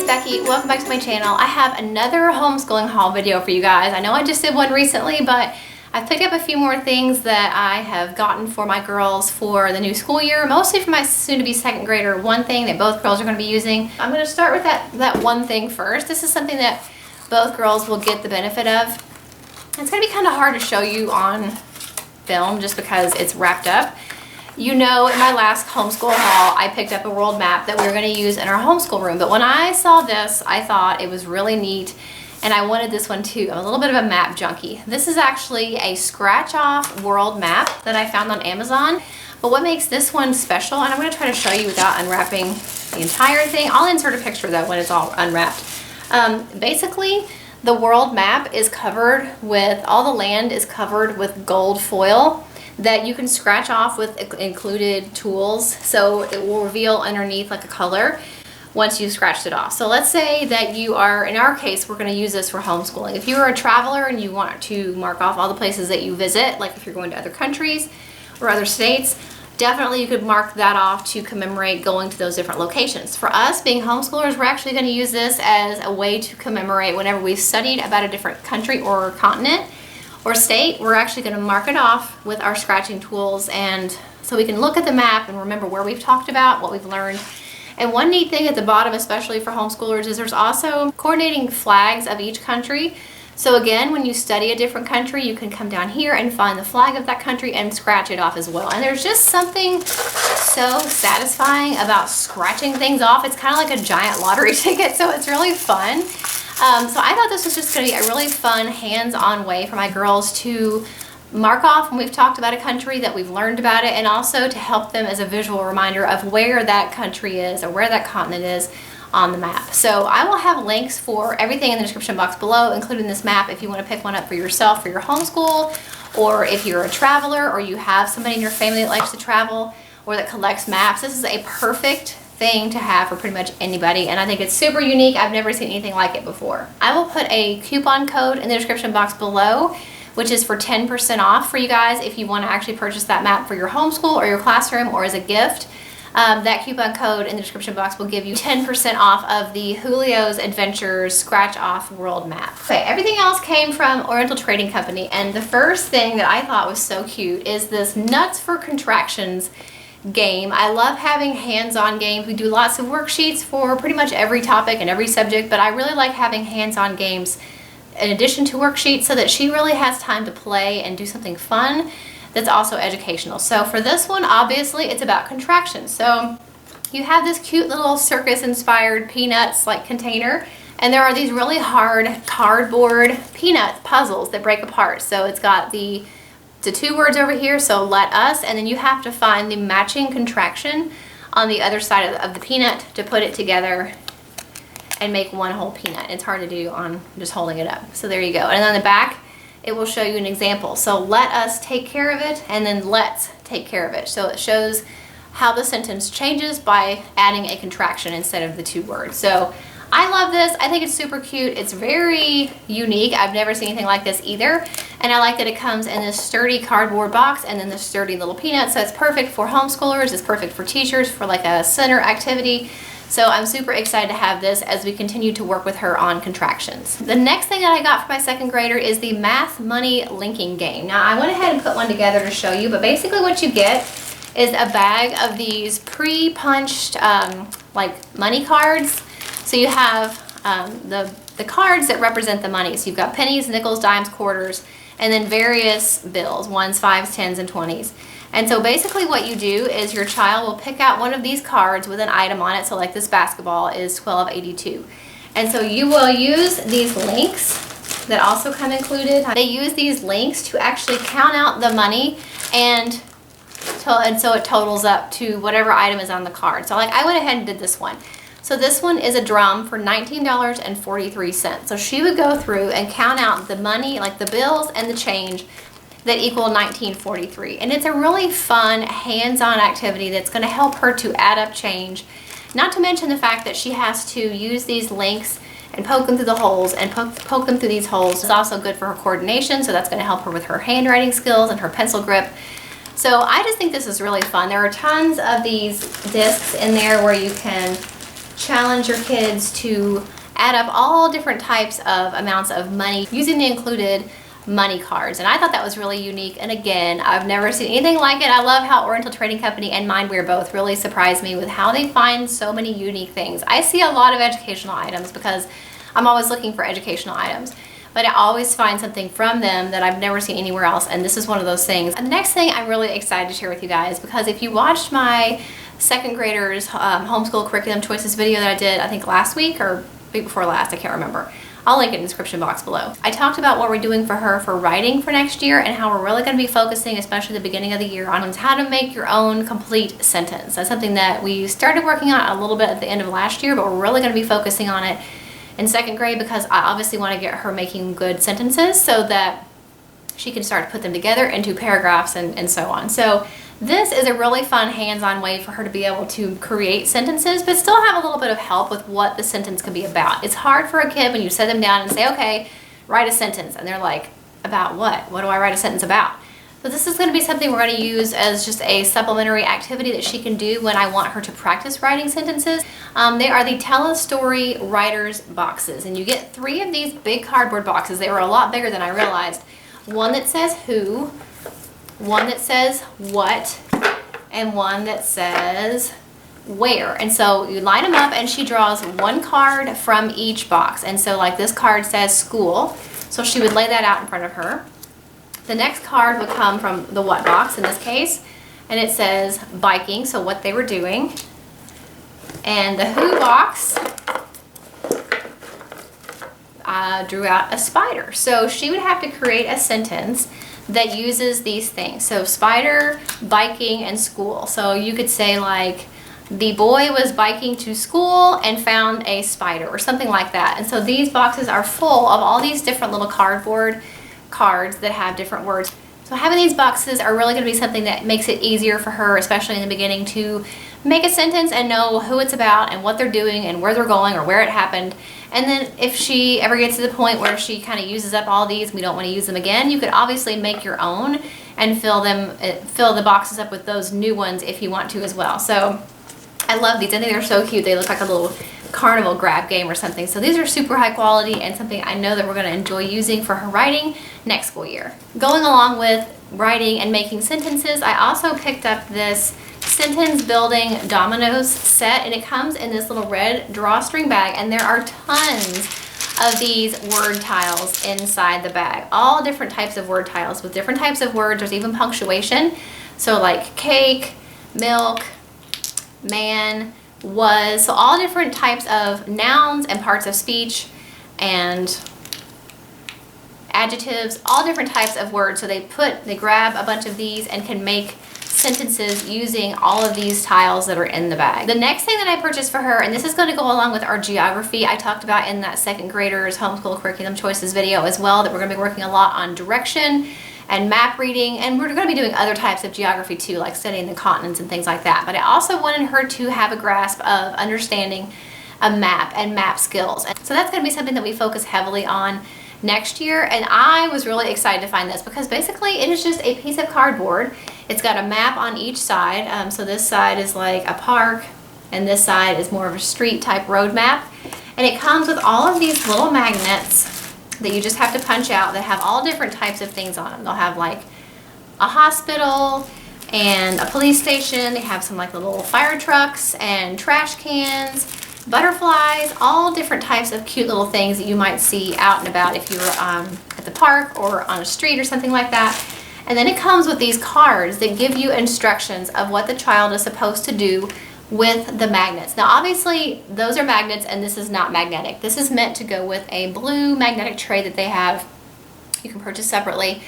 it's Becky. Welcome back to my channel. I have another homeschooling haul video for you guys. I know I just did one recently, but I've picked up a few more things that I have gotten for my girls for the new school year, mostly for my soon-to-be second grader. One thing that both girls are going to be using. I'm going to start with that one thing first. This is something that both girls will get the benefit of. It's going to be kind of hard to show you on film just because it's wrapped up. You know, in my last homeschool haul, I picked up a world map that we were going to use in our homeschool room. But when I saw this, I thought it was really neat, and I wanted this one too. I'm a little bit of a map junkie. This is actually a scratch-off world map that I found on Amazon. But what makes this one special, and I'm going to try to show you without unwrapping the entire thing. I'll insert a picture though when it's all unwrapped. Basically, the world map is covered with, all the land is covered with gold foil that you can scratch off with included tools, so it will reveal underneath like a color once you've scratched it off. So let's say that you are, in our case, we're going to use this for homeschooling. If you are a traveler and you want to mark off all the places that you visit, like if you're going to other countries or other states, definitely you could mark that off to commemorate going to those different locations. For us, being homeschoolers, we're actually going to use this as a way to commemorate whenever we've studied about a different country or continent or state. We're actually going to mark it off with our scratching tools, and so we can look at the map and remember where we've talked about, what we've learned. And one neat thing at the bottom, especially for homeschoolers, is there's also coordinating flags of each country. So again, when you study a different country, you can come down here and find the flag of that country and scratch it off as well. And there's just something so satisfying about scratching things off. It's kind of like a giant lottery ticket, so it's really fun. So I thought this was just going to be a really fun, hands-on way for my girls to mark off when we've talked about a country, that we've learned about it, and also to help them as a visual reminder of where that country is or where that continent is on the map. So I will have links for everything in the description box below, including this map if you want to pick one up for yourself for your homeschool, or if you're a traveler or you have somebody in your family that likes to travel or that collects maps. This is a perfect thing to have for pretty much anybody, and I think it's super unique. I've never seen anything like it before. I will put a coupon code in the description box below, which is for 10% off for you guys if you want to actually purchase that map for your homeschool or your classroom or as a gift. That coupon code in the description box will give you 10% off of the Julio's Adventures Scratch Off World Map. Okay, everything else came from Oriental Trading Company, and the first thing that I thought was so cute is this Nuts for Contractions game. I love having hands-on games. We do lots of worksheets for pretty much every topic and every subject, but I really like having hands-on games in addition to worksheets so that she really has time to play and do something fun that's also educational. So for this one, obviously it's about contractions. So you have this cute little circus-inspired peanuts like container, and there are these really hard cardboard peanut puzzles that break apart. So it's got the two words over here, so let us, and then you have to find the matching contraction on the other side of the peanut to put it together and make one whole peanut. It's hard to do on just holding it up. So there you go. And on the back, it will show you an example. So let us take care of it, and then let's take care of it. So it shows how the sentence changes by adding a contraction instead of the two words. So I love this. I think it's super cute. It's very unique. I've never seen anything like this either. And I like that it comes in this sturdy cardboard box and then this sturdy little peanut. So it's perfect for homeschoolers. It's perfect for teachers for like a center activity. So I'm super excited to have this as we continue to work with her on contractions. The next thing that I got for my second grader is the Math Money Linking Game. Now I went ahead and put one together to show you, but basically what you get is a bag of these pre-punched like money cards. So you have the cards that represent the money. So you've got pennies, nickels, dimes, quarters, and then various bills, 1s, 5s, 10s, and 20s. And so basically what you do is your child will pick out one of these cards with an item on it. So like this basketball is 1282. And so you will use these links that also come included. They use these links to actually count out the money, and so it totals up to whatever item is on the card. So like I went ahead and did this one. So this one is a drum for $19.43. So she would go through and count out the money, like the bills and the change, that equal $19.43. And it's a really fun hands-on activity that's going to help her to add up change. Not to mention the fact that she has to use these links and poke them through the holes and poke them through these holes. It's also good for her coordination, so that's going to help her with her handwriting skills and her pencil grip. So I just think this is really fun. There are tons of these discs in there where you can challenge your kids to add up all different types of amounts of money using the included money cards. And I thought that was really unique. And again, I've never seen anything like it. I love how Oriental Trading Company and Mindwear both really surprised me with how they find so many unique things. I see a lot of educational items because I'm always looking for educational items, but I always find something from them that I've never seen anywhere else, and this is one of those things. And the next thing I'm really excited to share with you guys, because if you watched my second graders homeschool curriculum choices video that I did, I think last week or week before last, I can't remember. I'll link it in the description box below. I talked about what we're doing for her for writing for next year and how we're really going to be focusing, especially at the beginning of the year, on how to make your own complete sentence. That's something that we started working on a little bit at the end of last year, but we're really going to be focusing on it in second grade because I obviously want to get her making good sentences so that she can start to put them together into paragraphs and so on. So this is a really fun hands-on way for her to be able to create sentences, but still have a little bit of help with what the sentence can be about. It's hard for a kid when you set them down and say, okay, write a sentence. And they're like, about what? What do I write a sentence about? So this is going to be something we're going to use as just a supplementary activity that she can do when I want her to practice writing sentences. They are the Tell a Story Writers boxes. And you get 3 of these big cardboard boxes. They were a lot bigger than I realized. One that says who, one that says what, and one that says where. And so you line them up and she draws one card from each box. And so like this card says school, so she would lay that out in front of her. The next card would come from the what box in this case, and it says biking, so what they were doing. And the who box drew out a spider. So she would have to create a sentence that uses these things. So spider, biking, and school. So you could say like, the boy was biking to school and found a spider or something like that. And so these boxes are full of all these different little cardboard cards that have different words. So having these boxes are really going to be something that makes it easier for her, especially in the beginning, to make a sentence and know who it's about and what they're doing and where they're going or where it happened. And then if she ever gets to the point where she kind of uses up all these, we don't want to use them again, you could obviously make your own and fill the boxes up with those new ones if you want to as well. So I love these. I think they're so cute. They look like a little carnival grab game or something. So these are super high quality and something I know that we're going to enjoy using for her writing next school year. Going along with writing and making sentences, I also picked up this sentence building dominoes set, and it comes in this little red drawstring bag, and there are tons of these word tiles inside the bag. All different types of word tiles with different types of words. There's even punctuation. So like cake, milk, man, was, so all different types of nouns and parts of speech and adjectives, all different types of words. So they grab a bunch of these and can make sentences using all of these tiles that are in the bag. The next thing that I purchased for her, and this is going to go along with our geography I talked about in that second graders homeschool curriculum choices video as well, that we're going to be working a lot on direction and map reading, and we're going to be doing other types of geography too, like studying the continents and things like that. But I also wanted her to have a grasp of understanding a map and map skills. And so that's going to be something that we focus heavily on next year. And I was really excited to find this because basically it is just a piece of cardboard. It's got a map on each side. So this side is like a park and this side is more of a street type road map. And it comes with all of these little magnets that you just have to punch out that have all different types of things on them. They'll have like a hospital and a police station. They have some like little fire trucks and trash cans, butterflies, all different types of cute little things that you might see out and about if you were at the park or on a street or something like that. And then it comes with these cards that give you instructions of what the child is supposed to do with the magnets. Now obviously those are magnets and this is not magnetic. This is meant to go with a blue magnetic tray that they have. You can purchase separately.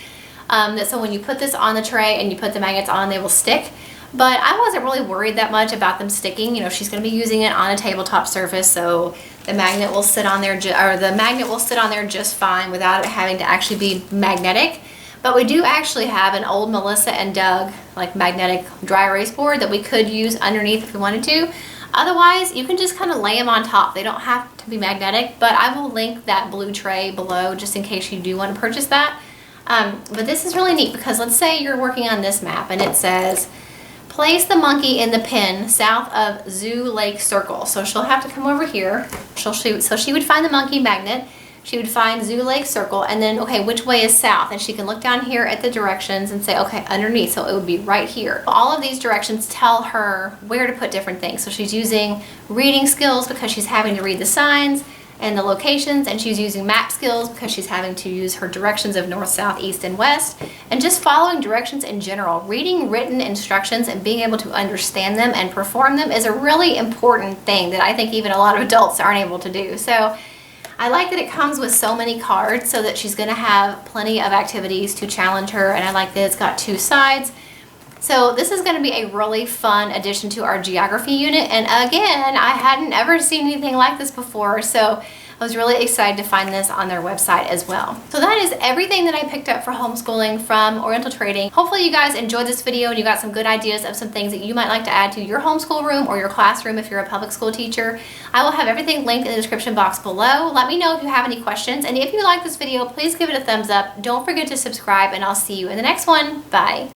So when you put this on the tray and you put the magnets on, they will stick. But I wasn't really worried that much about them sticking. You know, she's going to be using it on a tabletop surface, so the magnet will sit on there, just fine without it having to actually be magnetic. But we do actually have an old Melissa and Doug like magnetic dry erase board that we could use underneath if we wanted to. Otherwise, you can just kind of lay them on top. They don't have to be magnetic, but I will link that blue tray below just in case you do want to purchase that. But this is really neat because let's say you're working on this map and it says place the monkey in the pen south of Zoo Lake Circle. So she'll have to come over here. So she would find the monkey magnet. She would find Zoo Lake Circle, and then, okay, which way is south? And she can look down here at the directions and say, okay, underneath, so it would be right here. All of these directions tell her where to put different things. So she's using reading skills because she's having to read the signs and the locations, and she's using map skills because she's having to use her directions of north, south, east, and west, and just following directions in general. Reading written instructions and being able to understand them and perform them is a really important thing that I think even a lot of adults aren't able to do. So I like that it comes with so many cards so that she's going to have plenty of activities to challenge her, and I like that it's got 2 sides. So this is going to be a really fun addition to our geography unit, and again, I hadn't ever seen anything like this before, so I was really excited to find this on their website as well. So that is everything that I picked up for homeschooling from Oriental Trading. Hopefully you guys enjoyed this video and you got some good ideas of some things that you might like to add to your homeschool room or your classroom if you're a public school teacher. I will have everything linked in the description box below. Let me know if you have any questions, and if you like this video, please give it a thumbs up. Don't forget to subscribe, and I'll see you in the next one. Bye.